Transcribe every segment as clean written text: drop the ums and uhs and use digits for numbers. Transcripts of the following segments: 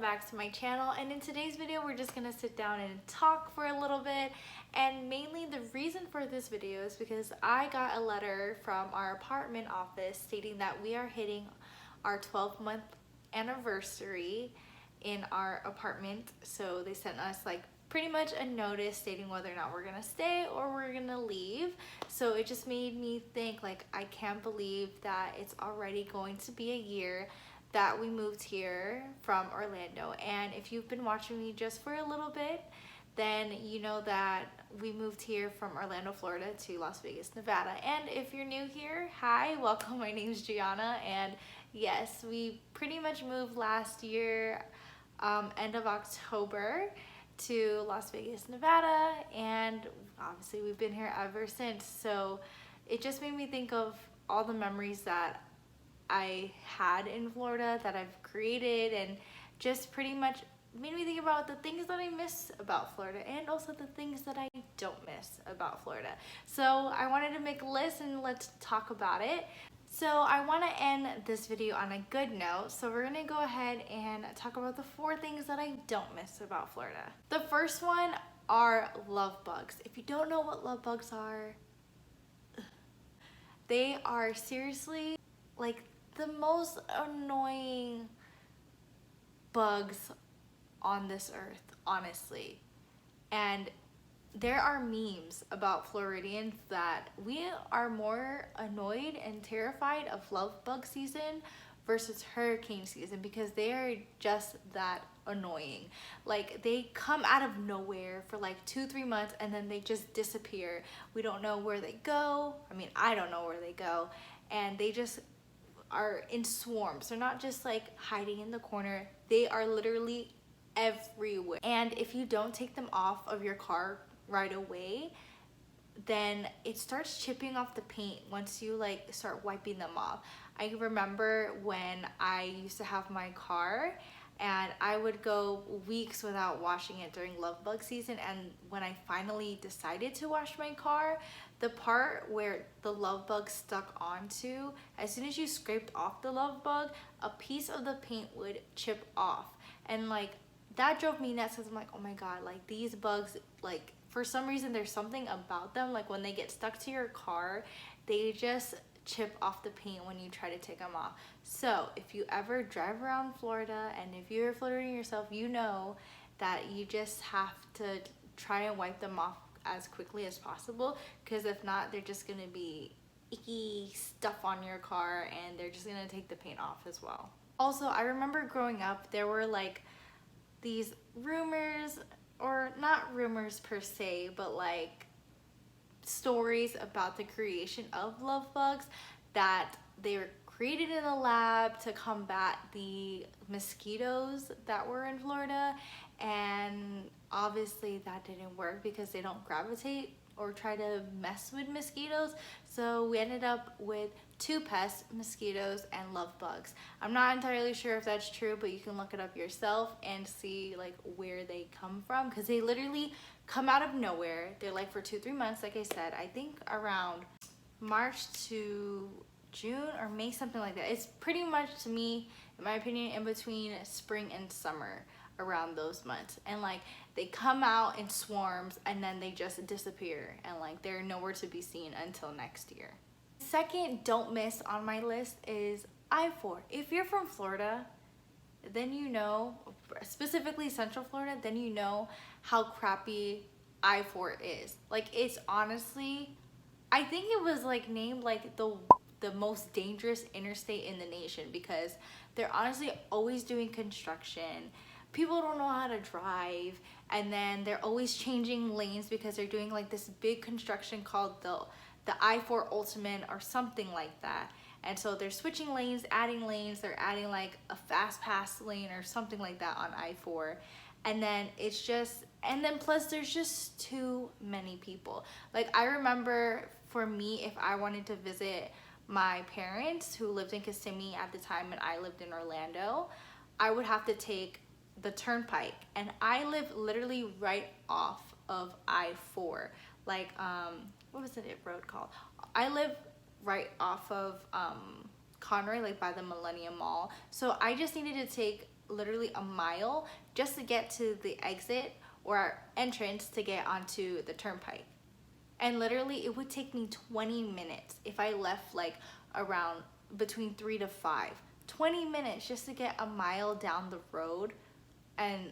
back to my channel, and in today's video we're just gonna sit down and talk for a little bit. And mainly the reason for this video is because I got a letter from our apartment office stating that we are hitting our 12-month anniversary in our apartment. So they sent us like pretty much a notice stating whether or not we're gonna stay or we're gonna leave. So it just made me think, like, I can't believe that it's already going to be a year that we moved here from Orlando. And if you've been watching me just for a little bit, then you know that we moved here from Orlando, Florida to Las Vegas, Nevada. And if you're new here, hi, welcome. My name's Gianna, and yes, we pretty much moved last year, end of October, to Las Vegas, Nevada, and obviously we've been here ever since. So it just made me think of all the memories that I had in Florida that I've created, and just pretty much made me think about the things that I miss about Florida and also the things that I don't miss about Florida. So I wanted to make a list and let's talk about it. So I want to end this video on a good note. So we're going to go ahead and talk about the 4 things that I don't miss about Florida. The first one are love bugs. If you don't know what love bugs are, they are seriously like the most annoying bugs on this earth, honestly. And there are memes about Floridians that we are more annoyed and terrified of love bug season versus hurricane season, because they are just that annoying. Like, they come out of nowhere for like 2-3 months and then they just disappear. We don't know where they go. I mean, I don't know where they go, and they just are in swarms. They're not just like hiding in the corner, they are literally everywhere. And if you don't take them off of your car right away, then it starts chipping off the paint once you like start wiping them off. I remember when I used to have my car and I would go weeks without washing it during love bug season, and when I finally decided to wash my car, the part where the love bug stuck onto, as soon as you scraped off the love bug, a piece of the paint would chip off. And like, that drove me nuts, because I'm like, oh my god, like these bugs, like for some reason there's something about them, like when they get stuck to your car, they just chip off the paint when you try to take them off. So if you ever drive around Florida, and if you're Floridian yourself, you know that you just have to try and wipe them off as quickly as possible, because if not, they're just gonna be icky stuff on your car and they're just gonna take the paint off as well. Also, I remember growing up, there were like these rumors, or not rumors per se, but like stories about the creation of love bugs, that they were created in a lab to combat the mosquitoes that were in Florida. And obviously that didn't work because they don't gravitate or try to mess with mosquitoes. So we ended up with 2 pests, mosquitoes and love bugs. I'm not entirely sure if that's true, but you can look it up yourself and see like where they come from, because they literally come out of nowhere. They're like for 2-3 months, like I said, I think around March to June or May, something like that. It's pretty much, to me, in my opinion, in between spring and summer, around those months. And like, they come out in swarms and then they just disappear, and like they're nowhere to be seen until next year. Second don't miss on my list is I-4. If you're from Florida, then you know, specifically Central Florida, then you know how crappy I-4 is. Like, it's honestly, I think it was like named like the most dangerous interstate in the nation, because they're honestly always doing construction. People don't know how to drive, and then they're always changing lanes because they're doing like this big construction called the I-4 Ultimate or something like that. And so they're switching lanes, adding lanes, they're adding like a fast pass lane or something like that on I-4. And then it's just, and then plus there's just too many people. Like, I remember for me, if I wanted to visit my parents who lived in Kissimmee at the time and I lived in Orlando, I would have to take the turnpike, and I live literally right off of I-4. Like, what was it road called? I live right off of Conroy, like by the Millennium Mall. So I just needed to take literally a mile just to get to the exit or our entrance to get onto the turnpike. And literally it would take me 20 minutes if I left like around between 3 to 5. 20 minutes just to get a mile down the road, and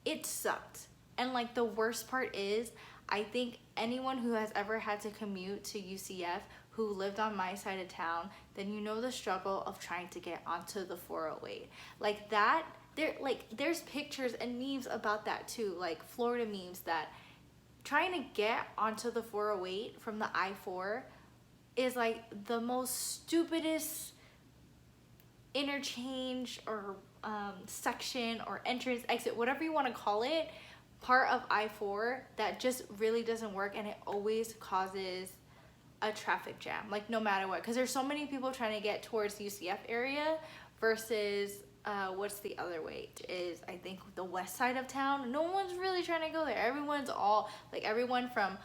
it sucked. And like the worst part is, I think anyone who has ever had to commute to UCF who lived on my side of town, then you know the struggle of trying to get onto the 408. Like that, there's pictures and memes about that too, like Florida memes, that trying to get onto the 408 from the I-4 is like the most stupidest interchange or section or entrance, exit, whatever you want to call it, part of I-4 that just really doesn't work, and it always causes a traffic jam, like no matter what, because there's so many people trying to get towards the UCF area versus what's the other way, is I think the west side of town. No one's really trying to go there. Everyone's all like, everyone from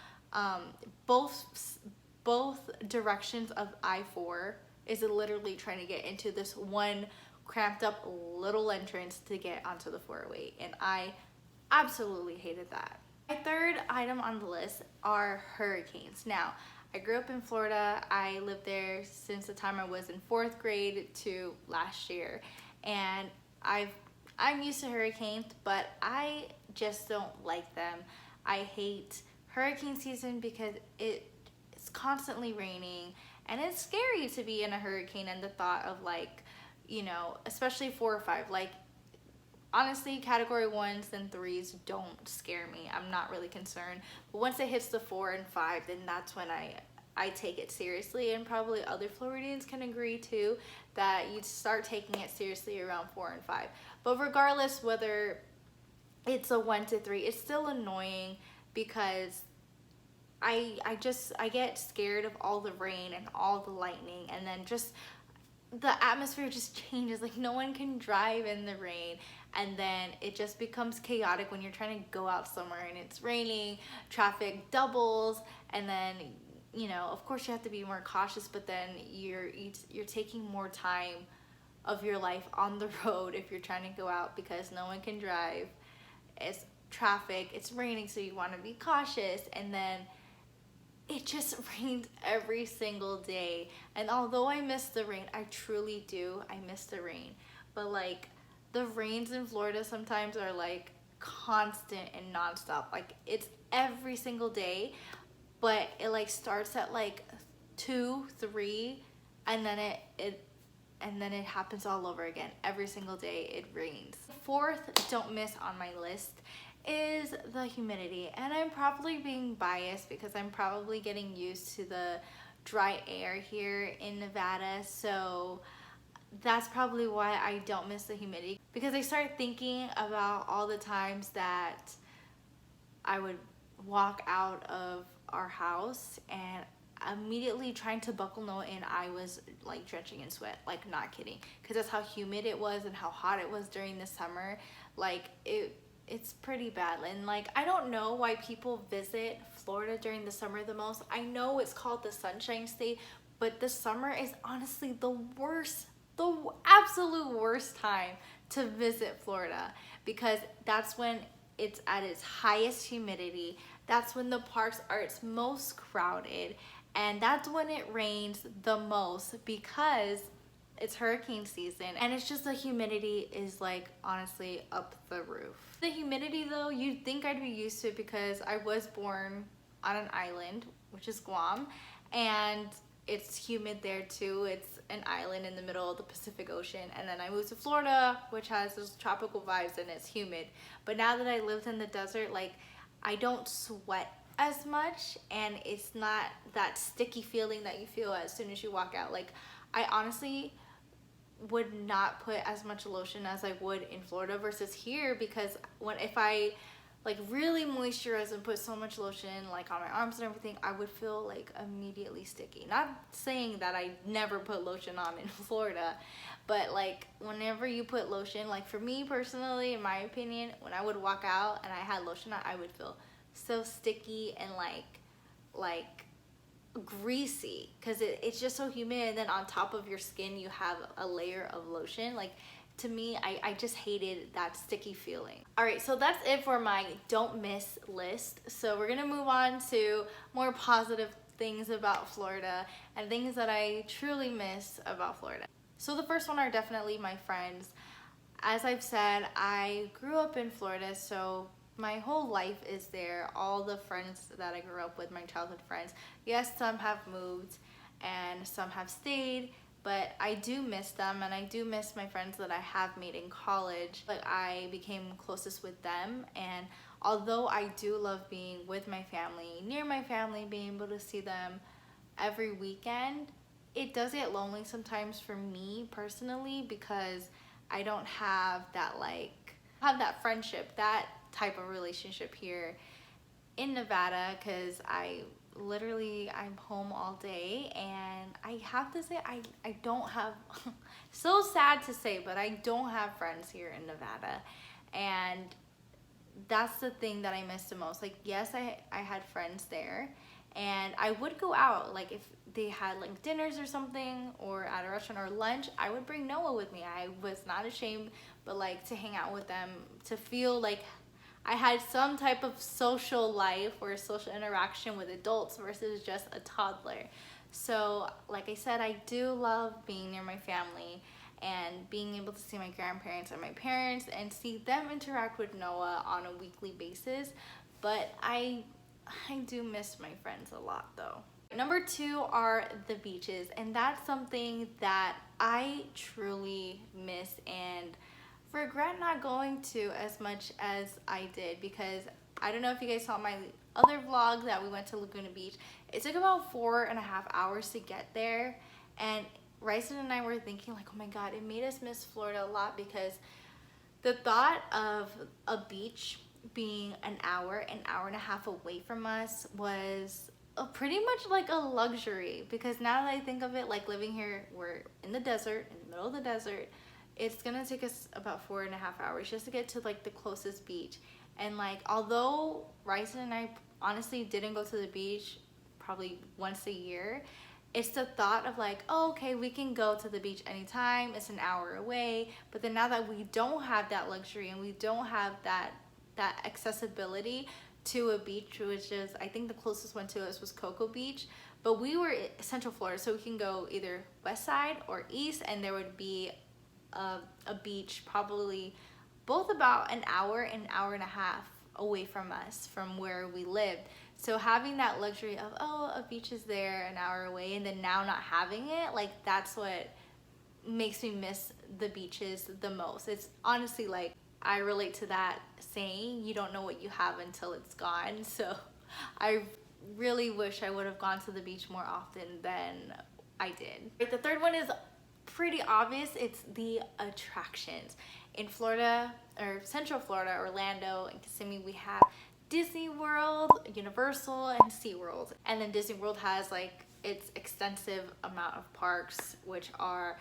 both directions of I-4 is literally trying to get into this one cramped up little entrance to get onto the 408, and I absolutely hated that. My third item on the list are hurricanes. Now, I grew up in Florida. I lived there since the time I was in 4th grade to last year, and I'm used to hurricanes, but I just don't like them. I hate hurricane season because it's constantly raining, and it's scary to be in a hurricane, and the thought of like, you know, especially 4 or 5, like honestly, category 1s and 3s don't scare me. I'm not really concerned. But once it hits the 4 and 5, then that's when I take it seriously. And probably other Floridians can agree too, that you start taking it seriously around 4 and 5. But regardless whether it's a 1 to 3, it's still annoying because I get scared of all the rain and all the lightning, and then just the atmosphere just changes. Like no one can drive in the rain, and then it just becomes chaotic when you're trying to go out somewhere and it's raining, traffic doubles, and then, you know, of course you have to be more cautious, but then you're taking more time of your life on the road if you're trying to go out because no one can drive. It's traffic, it's raining, so you want to be cautious, and then it just rains every single day. And although I miss the rain, I truly do, I miss the rain. But like the rains in Florida sometimes are like constant and nonstop. Like it's every single day, but it like starts at like 2, 3, and then it happens all over again. Every single day it rains. Fourth, don't miss on my list, is the humidity. And I'm probably being biased because I'm probably getting used to the dry air here in Nevada, so that's probably why I don't miss the humidity, because I start thinking about all the times that I would walk out of our house and immediately trying to buckle no in, I was like drenching in sweat, like not kidding, because that's how humid it was and how hot it was during the summer. Like it's pretty bad. And like I don't know why people visit Florida during the summer the most. I know it's called the Sunshine State, but the summer is honestly the absolute worst time to visit Florida, because that's when it's at its highest humidity, that's when the parks are its most crowded, and that's when it rains the most because it's hurricane season, and it's just the humidity is like honestly up the roof. The humidity though, you'd think I'd be used to it because I was born on an island, which is Guam, and it's humid there too. It's an island in the middle of the Pacific Ocean, and then I moved to Florida, which has those tropical vibes and it's humid. But now that I lived in the desert, like I don't sweat as much, and it's not that sticky feeling that you feel as soon as you walk out. Like I honestly would not put as much lotion as I would in Florida versus here, because if I like really moisturize and put so much lotion like on my arms and everything, I would feel like immediately sticky. Not saying that I never put lotion on in Florida, but like whenever you put lotion, like for me personally, in my opinion, when I would walk out and I had lotion on, I would feel so sticky and like greasy, because it's just so humid, and then on top of your skin you have a layer of lotion. Like to me, I just hated that sticky feeling. All right, so that's it for my don't miss list. So we're gonna move on to more positive things about Florida and things that I truly miss about Florida. So the first one are definitely my friends. As I've said, I grew up in Florida, so my whole life is there. All the friends that I grew up with, my childhood friends, yes, some have moved and some have stayed, but I do miss them, and I do miss my friends that I have made in college. But I became closest with them, and although I do love being with my family, near my family, being able to see them every weekend, it does get lonely sometimes for me personally, because I don't have that friendship, that type of relationship here in Nevada, because I'm home all day, and I have to say I don't have so sad to say, but I don't have friends here in Nevada. And that's the thing that I miss the most. Like, yes, I had friends there, and I would go out, like if they had like dinners or something, or at a restaurant or lunch, I would bring Noah with me. I was not ashamed, but like to hang out with them, to feel like I had some type of social life or social interaction with adults versus just a toddler. So like I said, I do love being near my family and being able to see my grandparents and my parents and see them interact with Noah on a weekly basis. But I do miss my friends a lot though. Number 2 are the beaches, and that's something that I truly miss and regret not going to as much as I did, because I don't know if you guys saw my other vlog that we went to Laguna Beach. It took about 4.5 hours to get there, and Ryson and I were thinking like, oh my god, it made us miss Florida a lot, because the thought of a beach being an hour and a half away from us was pretty much like a luxury. Because now that I think of it, like living here, we're in the desert, in the middle of the desert, it's gonna take us about 4.5 hours just to get to like the closest beach. And like, although Ryson and I honestly didn't go to the beach probably once a year, it's the thought of like, oh, okay, we can go to the beach anytime, it's an hour away. But then now that we don't have that luxury and we don't have that accessibility to a beach, which is, I think the closest one to us was Cocoa Beach, but we were in Central Florida, so we can go either west side or east, and there would be a beach probably both about an hour and a half away from us, from where we lived. So having that luxury of, oh, a beach is there an hour away, and then now not having it, like that's what makes me miss the beaches the most. It's honestly like, I relate to that saying, you don't know what you have until it's gone. So I really wish I would have gone to the beach more often than I did. The third one is pretty obvious. It's the attractions. In Florida, or Central Florida, Orlando and Kissimmee, we have Disney World, Universal, and SeaWorld. And then Disney World has like its extensive amount of parks, which are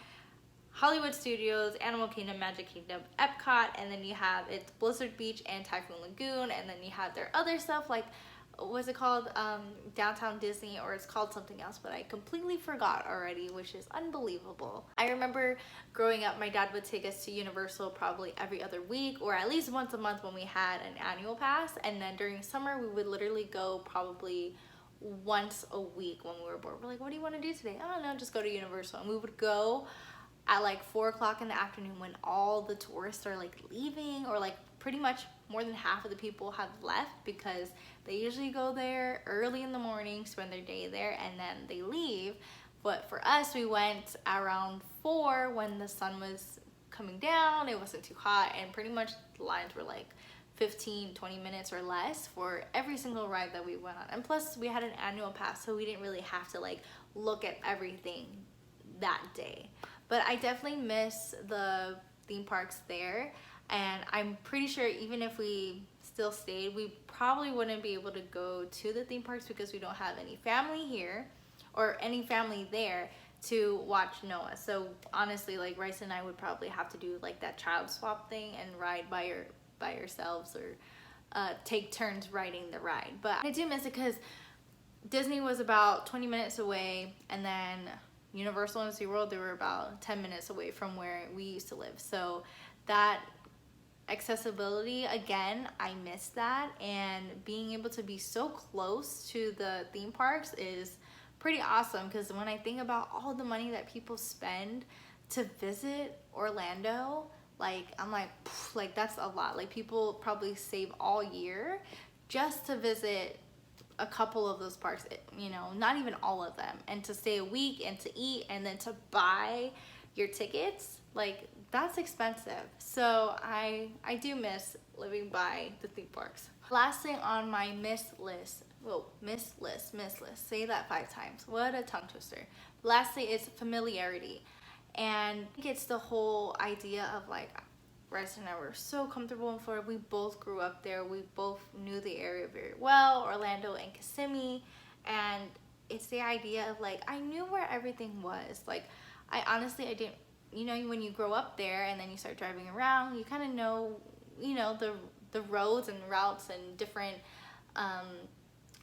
Hollywood Studios, Animal Kingdom, Magic Kingdom, Epcot, and then you have it's Blizzard Beach and Typhoon Lagoon, and then you have their other stuff like, what's it called, Downtown Disney, or it's called something else, but I completely forgot already, which is unbelievable. I remember growing up, my dad would take us to Universal probably every other week, or at least once a month when we had an annual pass, and then during summer we would literally go probably once a week when we were bored. We're like, what do you want to do today? I don't know, just go to Universal. And we would go at like 4 o'clock in the afternoon when all the tourists are like leaving, or like pretty much more than half of the people have left, because they usually go there early in the morning, spend their day there, and then they leave. But for us, we went around 4 when the sun was coming down, it wasn't too hot, and pretty much the lines were like 15-20 minutes or less for every single ride that we went on. And plus we had an annual pass, so we didn't really have to like look at everything that day. But I definitely miss the theme parks there, and I'm pretty sure even if we still stayed, we probably wouldn't be able to go to the theme parks because we don't have any family here or any family there to watch Noah. So honestly, like Rice and I would probably have to do like that child swap thing and ride by yourselves, or take turns riding the ride. But I do miss it because Disney was about 20 minutes away, and then Universal and SeaWorld, they were about 10 minutes away from where we used to live. So that accessibility, again, I miss that, and being able to be so close to the theme parks is pretty awesome. Because when I think about all the money that people spend to visit Orlando, like I'm like, like that's a lot. Like people probably save all year just to visit a couple of those parks, you know, not even all of them, and to stay a week and to eat and then to buy your tickets, like that's expensive. So I do miss living by the theme parks. Last thing on my miss list, say that 5 times, what a tongue twister. Lastly is familiarity, and I think it's the whole idea of like, Bryce and I were so comfortable in Florida. We both grew up there. We both knew the area very well, Orlando and Kissimmee. And it's the idea of like, I knew where everything was. Like, I didn't, you know, when you grow up there and then you start driving around, you kind of know, you know, the roads and routes and different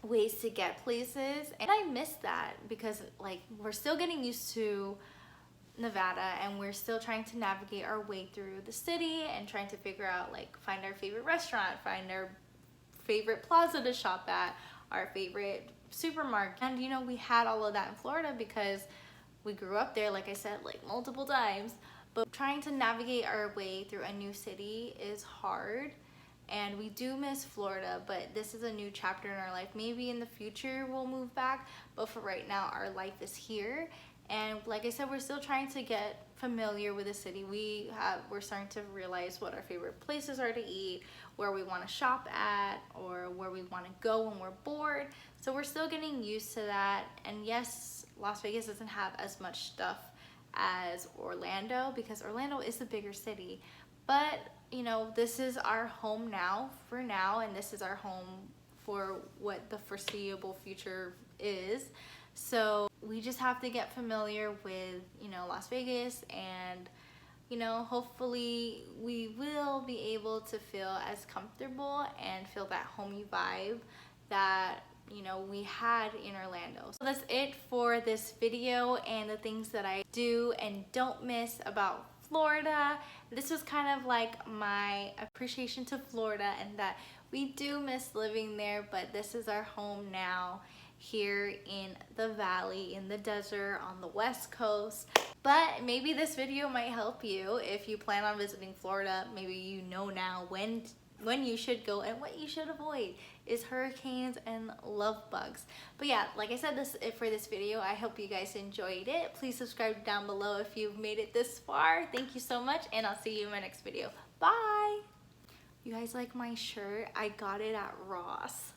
ways to get places. And I miss that because like, we're still getting used to Nevada, and we're still trying to navigate our way through the city and trying to figure out, like, find our favorite restaurant, find our favorite plaza to shop at, our favorite supermarket. And you know, we had all of that in Florida because we grew up there, like I said, like multiple times. But trying to navigate our way through a new city is hard, and we do miss Florida. But this is a new chapter in our life. Maybe in the future we'll move back, but for right now our life is here. And like I said, we're still trying to get familiar with the city. We're starting to realize what our favorite places are to eat, where we want to shop at, or where we want to go when we're bored. So we're still getting used to that. And yes, Las Vegas doesn't have as much stuff as Orlando because Orlando is the bigger city. But you know, this is our home now for now, and this is our home for what the foreseeable future is. So we just have to get familiar with, you know, Las Vegas, and, you know, hopefully we will be able to feel as comfortable and feel that homey vibe that, you know, we had in Orlando. So that's it for this video and the things that I do and don't miss about Florida. This was kind of like my appreciation to Florida, and that we do miss living there, but this is our home now, here in the valley, in the desert, on the west coast. But maybe this video might help you if you plan on visiting Florida. Maybe you know now when you should go and what you should avoid is hurricanes and love bugs. But yeah, like I said, this is it for this video. I hope you guys enjoyed it. Please subscribe down below if you've made it this far. Thank you so much, and I'll see you in my next video. Bye! You guys like my shirt? I got it at Ross.